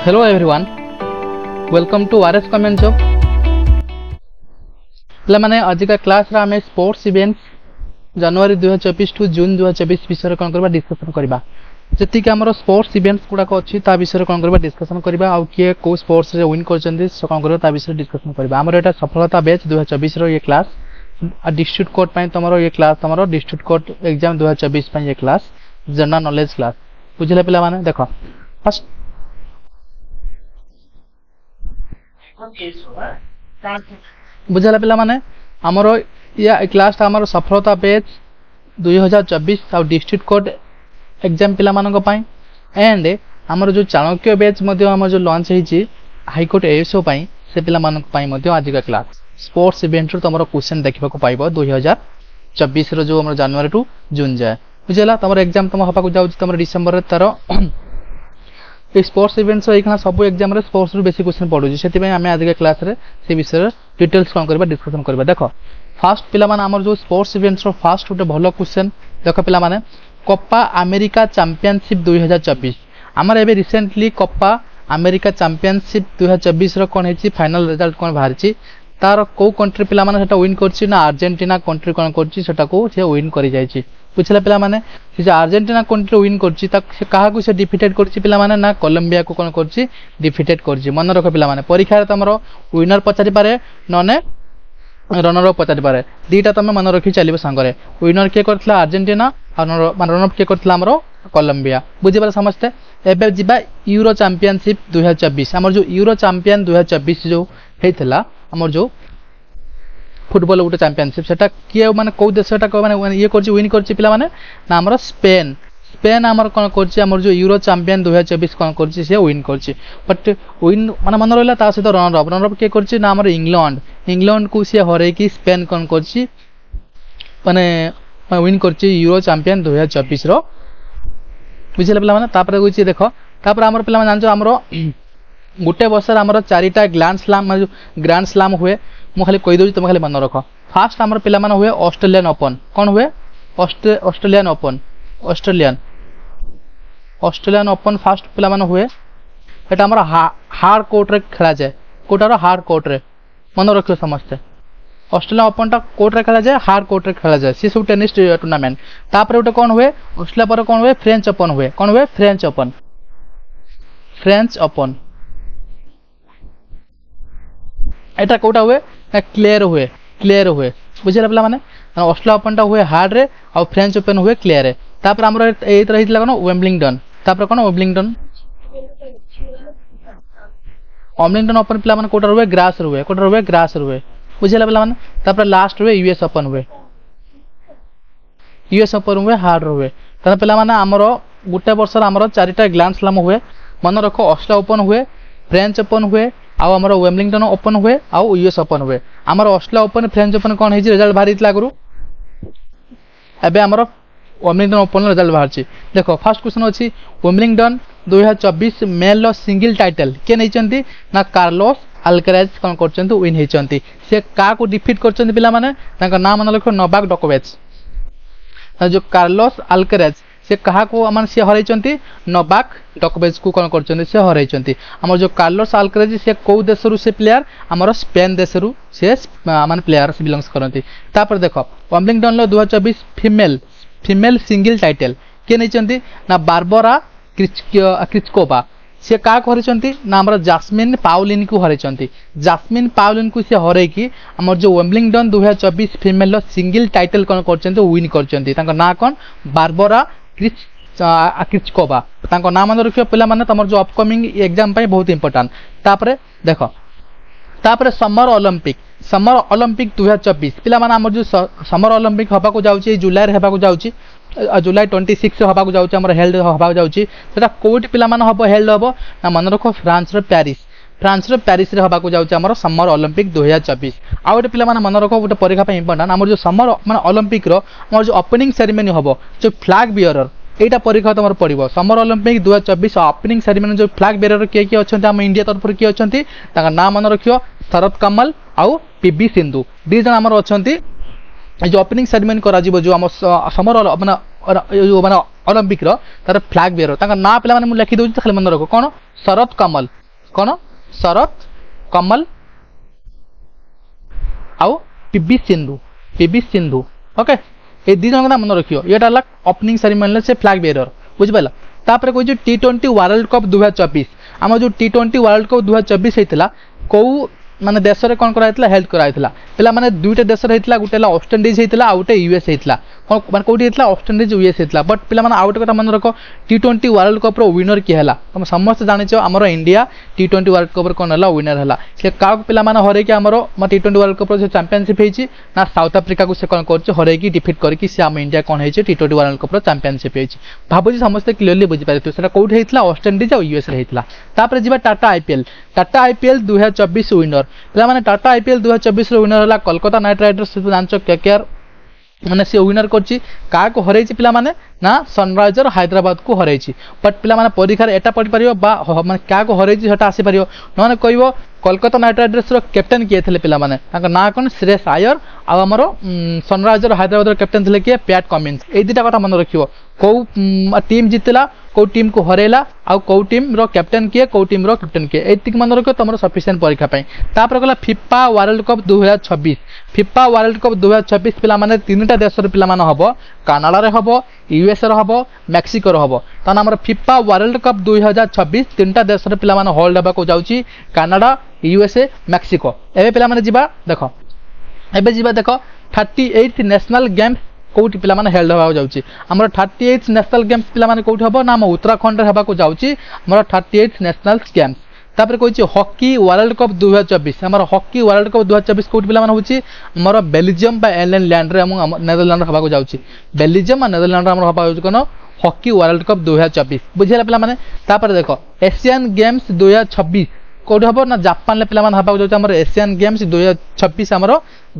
Hello everyone, welcome to RS Comment Job. मैंने आज का क्लास रा हमें स्पोर्ट्स इवेंट्स जनवरी 2024 टू जून 2024 विषय कौन करबा डिस्कशन करबा जति कि हमर स्पोर्ट्स इवेंट्स गुडा को अछि ता विषय कौन करबा डिस्कशन करबा आ किए को स्पोर्ट्स रे विन करचंदी कौन करबा ता विषय डिस्कशन करबा हमर एटा सफलता बैच 2024 रो ये क्लास डिस्ट्रिक्ट कोर्ट पय तमरो ये क्लास तमरो डिस्ट्रिक्ट कोर्ट एग्जाम 2024 पय ये क्लास जनरल नॉलेज क्लास बुझले पिला माने देखो फर्स्ट बुझला पिला माने हमरो या क्लास हमरो सफलता बैच 2024 आ डिस्ट्रिक्ट कोर्ट एग्जाम पिला मानक पय एंड हमरो जो चाणक्य बैच मध्ये हमर जो लॉन्च हेची हाई कोर्ट एएसओ पय से पिला मानक पय मध्ये आज का क्लास स्पोर्ट्स इवेंट रो तमरो क्वेश्चन देखबा को पाइबो 2024 रो जो हमर जनवरी टू जून जाय बुझला तमरो एग्जाम तम हपा को जाउ तमरो डिसेंबर रे तारो स्पोर्ट्स इवेंट्स एखना सब एग्जाम रे स्पोर्ट्स रो बेसी क्वेश्चन पडुजी सेति पय हमें आज के क्लास रे से विषय डिटेल्स कोन करबा डिस्कशन करबा देखो फर्स्ट पिला माने हमर जो स्पोर्ट्स इवेंट्स रो फर्स्ट उटे भलो क्वेश्चन देखो पिला माने कोपा अमेरिका चैंपियनशिप 2024 हमर एबे रिसेंटली कोपा अमेरिका चैंपियनशिप 2024 रो कोन हेची फाइनल रिजल्ट कोन बाहरची तार को कंट्री पिला माने सेटा विन करची ना अर्जेंटीना कंट्री कोन करची सेटा को से विन करि जायची बुझला पिला माने से अर्जेंटीना कंट्री विन करची ता से काहा को से डिफीटेड करची पिला माने ना कोलंबिया को कोन करची डिफीटेड करची मन रखो पिला माने परीक्षा रे तमरो विनर पचारि पारे नने रनर अप पचारि पारे दीटा तमे मन रखि चलिबो संगरे विनर के करथला अर्जेंटीना और रनर अप के करथला हमरो कोलंबिया बुझि पारे समझते एबे जिबा यूरो चैंपियनशिप 2024 हमर जो यूरो चैंपियन 2024 जो हेतला हमर जो फुटबॉल उटे चैंपियनशिप सेटा किए माने को देशटा को माने ये करछि विन करछि पिला माने ना हमर स्पेन स्पेन हमर कोन करछि हमर जो यूरो चैंपियन 2024 कोन करछि से विन करछि बट विन माने मन रहला ता सहित रनर अप के करछि ना हमर इंग्लैंड को से हरे कि स्पेन कोन करछि माने विन करछि यूरो चैंपियन 2024 रो बुझिला पिला माने तापर होछि देखो तापर हमर पिला माने जानछो हमरो गुटे बसर हमर चारिटा ग्रैंड स्लैम हुए मु खाली कहि दउ तुम खाली मन रखो फास्ट हमर पिला माने हुए ऑस्ट्रेलियन ओपन कोन हुए Australian open Australian open fast पिला माने हुए एटा हमर हार्ड कोर्ट रे खेला जाय कोटार हार्ड कोर्ट रे मन रखियो समझते ऑस्ट्रेलियन ओपन टा कोर्ट रे खेला जाय हार्ड कोर्ट रे खेला जाय सी सब टेनिस टूर्नामेंट तापर उटे कोन हुए ऑस्ट्रेलिया पर कोन हुए फ्रेंच ओपन हुए कोन हुए फ्रेंच ओपन एटा कोटा हुए क्लियर हुए बुझिला पिला माने ऑस्ट्रेलिया ओपन टा हुए हार्ड रे और फ्रेंच ओपन हुए क्लियर रे तापर हमर एत रहितला कोन वेम्बलिंगटन तापर कोन वेम्बलिंगटन ओपन पिला माने कोटा हुए ग्रास हुए बुझिला पिला माने तापर लास्ट हुए यूएस ओपन हुए हार्ड हुए तापर पिला माने हमर गुटे वर्ष हमर चारिटा ग्रैंड स्लैम हुए मन रखो ऑस्ट्रेलिया ओपन हुए फ्रेंच ओपन हुए आउ हमर वेम्बलिंगटन ओपन हुए आउ यूएस ओपन हुए हमर ऑस्ट्रेलिया ओपन फ्रेंच ओपन कोन हेजी रिजल्ट बाहरितला गुरु एबे हमर वेम्बलिंगटन ओपन रिजल्ट बाहरची देखो फर्स्ट क्वेश्चन अछि वेम्बलिंगटन 2024 मेल सिंगल टाइटल के नैचंती ना कार्लोस अल्कराज कोन करचंती विन हेचंती से का को डिफीट करचंती पिला माने ताका नाम मन लखो नोवाक जोकोविच जो कार्लोस अल्कराज से कहा को अमन से हरैचंती नोवाक जोकोविच को कोन करचंती से हरैचंती हमर जो कार्लोस अल्कराज से को देशरु से प्लेयर हमर स्पेन देशरु से माने प्लेयर से बिलोंग्स करंती तापर देखो वेम्बलिंगटन लो 2024 फीमेल सिंगल टाइटल के नैचंती ना बारबरा क्रिचकोवा से का हरैचंती ना हमर जैस्मिन पाउलिन को हरैचंती जैस्मिन पाउलिन को से हरै कि हमर जो वेम्बलिंगटन 2024 फीमेल सिंगल टाइटल कोन करचंती विन करचंती ताका ना कोन बारबरा क्रिचकोवा ताको नाम मन रखियो पिला माने तमर जो अपकमिंग एग्जाम पय बहुत इंपोर्टेंट तापरे देखो तापरे समर ओलंपिक 2024 पिला माने हमर जो समर ओलंपिक हबा को जाउची जुलाई रे हबा को जाउची जुलाई 26 हबा को जाउची हमर हेल्ड हबा को जाउची सेटा कोट पिला माने हबो हेल्ड हबो ना मन रखो फ्रांस रे पेरिस रे हबा को जाउची हमर समर ओलंपिक 2024 आ ओटे पिला माने मन रखो ओटे परीक्षा पे इंपोर्टेंट हमर जो समर माने ओलंपिक रो हमर जो ओपनिंग सेरेमनी हबो जो फ्लैग बियरर एटा परीक्षा तमर पड़िबो समर ओलंपिक 2024 ओपनिंग सेरेमनी जो फ्लैग बियरर के अछंती हम इंडिया तरफ के अछंती ताका नाम मन रखियो शरद कमल आउ पीबी सिंधु दी जन हमर अछंती जो ओपनिंग सेरेमनी करा जिवो जो हम समर माने जो माने ओलंपिक रो तार फ्लैग बेयर तांका ना पिला माने मु लिखि दउची खाली मन रखो कोन शरद कमल कोन शरद कमल आउ पीवी सिंधु ओके ए दी जन मन रखियो एटा ला ओपनिंग सेरेमनी से फ्लैग बेयर बुझ पाला तापर कोइ T20 वर्ल्ड कप 2024 आम जो T20 वर्ल्ड कप 2024 हेतिला को माने देश रे कोन कराइतला हेल्ड कराइतला पिला माने दुईटा देश रे हेतिला गुटेला वेस्ट इंडीज हेतिला आ गुटे यूएस हेतिला कोन माने कोठी हेतिला वेस्ट इंडीज यूएस हेतिला बट पिला माने आउट कथा मन रखो T20 वर्ल्ड कप रो विनर की हला तुम समस्त जानिछो हमरो इंडिया T20 वर्ल्ड कप रो कोन हला विनर हला से का पिला माने हरे कि हमरो T20 वर्ल्ड कप रो जो चैंपियनशिप हेछि ना साउथ अफ्रीका को से कोन करछ हरे कि डिफीट करके से हम इंडिया कोन हेछि T20 वर्ल्ड कप रो चैंपियनशिप हेछि भाबुजी समस्त क्लियरली बुझि पारितो सेटा कोठी हेतिला वेस्ट इंडीज आ यूएस रे हेतिला तापर जिबा टाटा आईपीएल 2024 विनर पिला माने टाटा आईपीएल 2024 रो विनर हला कोलकाता नाइट राइडर्स जांचो केकेआर माने से विनर करछि का को हरैछि पिला माने ना सनराइजर हैदराबाद को हरैछि बट पिला माने परीक्षा एटा पढि परियो बा माने का को हरैछि सेटा आसी परियो नने कहबो कोलकाता नाइट राइडर्स रो कैप्टन किए थिले पिला माने ताका ना कोन श्रेयस आयर आ हमरो सनराइजर हैदराबाद रो कैप्टन थिले के पैट कमिंस ए दिटा कथा मन रखियो को टीम जितला को टीम को हरेला आ को टीम रो कैप्टन किए को टीम रो कैप्टन किए एतिक मन रखियो तमरो सफिशिएंट परीक्षा पई तापर गला फीफा वर्ल्ड कप 2026 पिला माने तीनटा देश रो पिला माने हबो कनाडा रे हबो यूएस रे हबो मेक्सिको रे हबो ता हमर फीफा वर्ल्ड कप 2026 तीनटा देश रो पिला माने होल्ड हबा को जाउची कनाडा यूएसए मेक्सिको एबे पिला माने जिबा देखो एबे जिबा देखो 38 नेशनल गेम्स कोठी पिला माने हेल्ड हबा जाउची हमर 38 नेशनल गेम्स पिला माने कोठी हबो ना हम उत्तराखंड रे हबा को जाउची हमर 38 नेशनल गेम्स तापर कोइची हॉकी वर्ल्ड कप 2024 हमर हॉकी वर्ल्ड कप 2024 कोठी पिला माने होची हमर बेल्जियम बा आयरलैंड रे हम नेदरलैंड हबा को जाउची बेल्जियम आ नेदरलैंड हमर हबा होची कोन हॉकी वर्ल्ड कप 2024 बुझिला पिला माने तापर देखो एशियन गेम्स 2026 कोठी हबो ना जापान ले पिला माने हबा जाउची हमर एशियन गेम्स 2026 हमर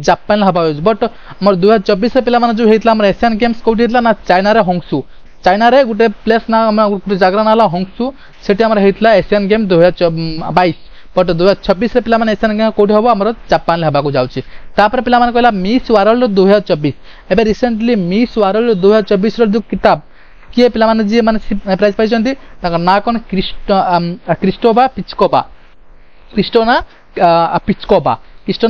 जापान ले हबा बट हमर 2024 पिला माने जो हेतला हमर एशियन गेम्स कोठी हेतला ना चाइना रे होंगसू चाइना रे गुटे प्लेस ना हम गुटे जागरा नाला होंगसू सेटी हमर हेतला एशियन गेम 2022 बट 2026 रे पिला माने एशियन गेम कोठी हबो हमर जापान ले हबा को जाउची तापर पिला माने कहला मिस वर्ल्ड 2024 एबे रिसेंटली मिस वर्ल्ड 2024 रो जो किताब किए पिला माने जे माने प्राइज पाइछंती ताका ना कोन क्रिस्टोना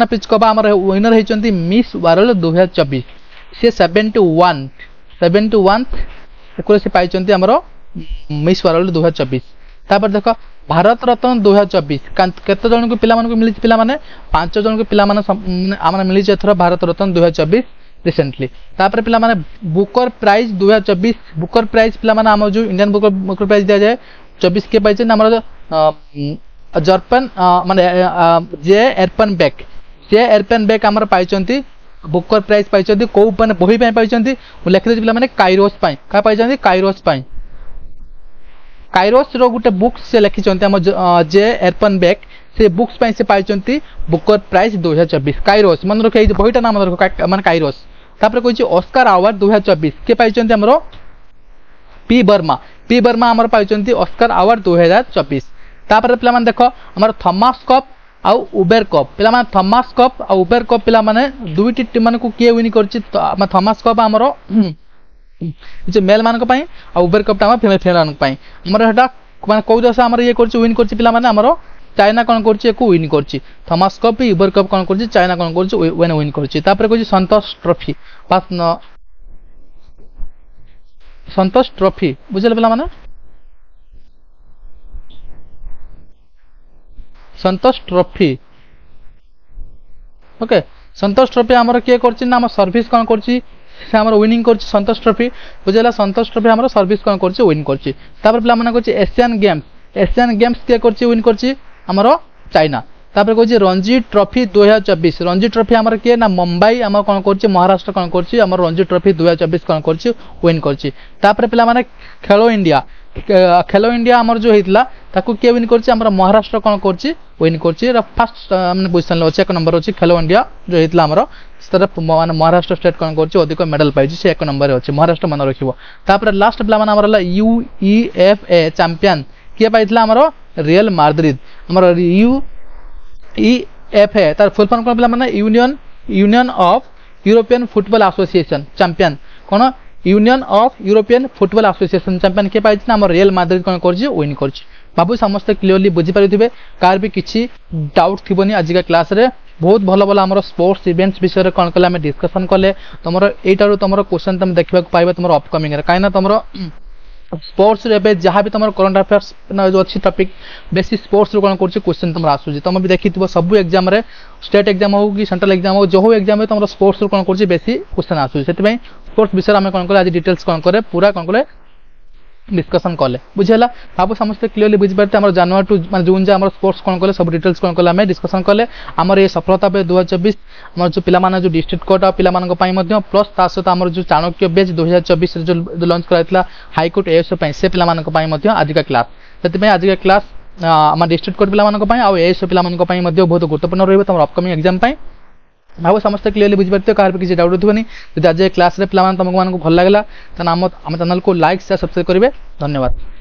पिचकोबा हमर विनर हेचंती मिस वर्ल्ड 2024 से 71 एको से पाइछंती हमर मिस वर्ल्ड 2024 तापर देखो भारत रत्न 2024 केते जन को पिला मन को मिली पिला माने 5 जन को पिला माने हमर मिली एथरा भारत रत्न 2024 रिसेंटली तापर पिला माने बुकर प्राइज 2024 बुकर प्राइज पिला माने हम जो इंडियन बुकर प्राइज दिया जाए 24 के पाइछन हमर जर्पन माने जे एरपन बैक हमर पाइछंती बुकर प्राइज पाइछंती को माने बही पय पाइछंती लिखि दे पिला माने काइरोस पय का पाइछंती काइरोस रो गुटे बुक्स से लिखिछंती हम जे एरपन बैक से बुक्स पय से पाइछंती बुकर प्राइज 2024 काइरोस मन रखै बहीटा नाम रखो माने काइरोस तापर कोइछि ऑस्कर अवार्ड 2024 के पाइछंती हमरो पी वर्मा हमर पाइछंती ऑस्कर अवार्ड 2024 तापर पिला माने देखो हमर थॉमस कप आ उबेर कप पिला माने थॉमस कप आ उबेर कप पिला माने दुईटी टीम माने को के विन करछि थॉमस कप हमरो जे मेल मान को पई आ उबेर कप ता फीमेल मान को पई हमर हेटा माने को देश हमर ये करछि विन करछि पिला माने हमरो चाइना कोन करछि एको विन करछि थॉमस कप उबेर कप कोन करछि चाइना कोन करछि विन करछि तापर कोछि संतोष ट्रॉफी पास न संतोष ट्रॉफी बुझले पिला माने संतोष ट्रॉफी ओके संतोष ट्रॉफी हमर के करछि ना हम सर्विस कोन करछि से हमर विनिंग करछि संतोष ट्रॉफी बुझला संतोष ट्रॉफी हमर सर्विस कोन करछि विन करछि तापर पिला माने करछि एशियन गेम्स के करछि विन करछि हमर चाइना तापर कहछि रणजी ट्रॉफी 2024 रणजी ट्रॉफी हमर के ना मुंबई हमर कोन करछि महाराष्ट्र कोन करछि हमर रणजी ट्रॉफी 2024 कोन करछि विन करछि तापर पिला माने खेलो इंडिया हमर जो हेतला ताकू के विन करछि हमर महाराष्ट्र कोन करछि विन करछि फर्स्ट हमने पोजीशन ले अछि एक नंबर अछि खेलो इंडिया जो हेतला हमर तरफ माने महाराष्ट्र स्टेट कोन करछि अधिक मेडल पाइछि से एक नंबर रे अछि महाराष्ट्र मन रखिबो तापर लास्ट पिला माने हमर यूईएफए चैंपियन के पाइथला हमर रियल माद्रिद हमर यूईएफए तार फुल फॉर्म कोन पिला माने union of European football association champion cone union of European football association champion किए पाई आम रियल माद्रिद कौन कर विन कर भाव समस्ते क्लीयरली बुझीपारे कार भी किसी डाउट थी आजिका क्लास रे बहुत भल भल आम स्पोर्ट्स इवेंट्स विषय कौन कले आम डिस्कसन कले तुम यहीटार तुम क्वेश्चन तुम देखा पाइबा तुम अपकमिंग कहीं तुम स्पोर्ट्स रे जहाँ भी तुम करंट अफेयर्स जो अच्छी टॉपिक बेसी स्पोर्ट्स कौन कर क्वेश्चन तुम आसूँ तुम भी देखी सब एग्जाम रे स्टेट एग्जाम हो कि सेंट्रल एग्जाम हो जो एग्जाम में तुम स्पोर्ट्स कौन कर बेसी क्वेश्चन आसूँ से स्पोर्ट्स विषय आम कौन कले आज डिटेल्स कौन करे पूरा कौन कले डिस्कसन कले बुझीगला भाव समस्त क्लीयरली बुझीपारे आम जनवरी टू मैं जून जाए स्पोर्ट्स कौन कले सब डिटेल्स कौन कले आम डिस्कसन कले आमर ये सफलता पे 2024 आम जो पिला जो डिस्ट्रिक्ट कोर्ट पिला प्लस ता सहित आम जो चाणक्य बेच 2024 जो लंच कराइला हाईकोर्ट एएसओ से पिला आजिका क्लास से आजिका क्लास आम डिस्ट्रिक्ट कोर्ट पिला एएसओ पिला बहुत गुरुत्वपूर्ण रही तुम अपकमिंग एग्जाम भाव समस्त क्लीयरली बुझीपारे कह किसी डाउट थोनी आज क्लास रे पिला तुमको भल लगे तो आम चैनल को लाइक शेयर सब्सक्राइब करेंगे धन्यवाद।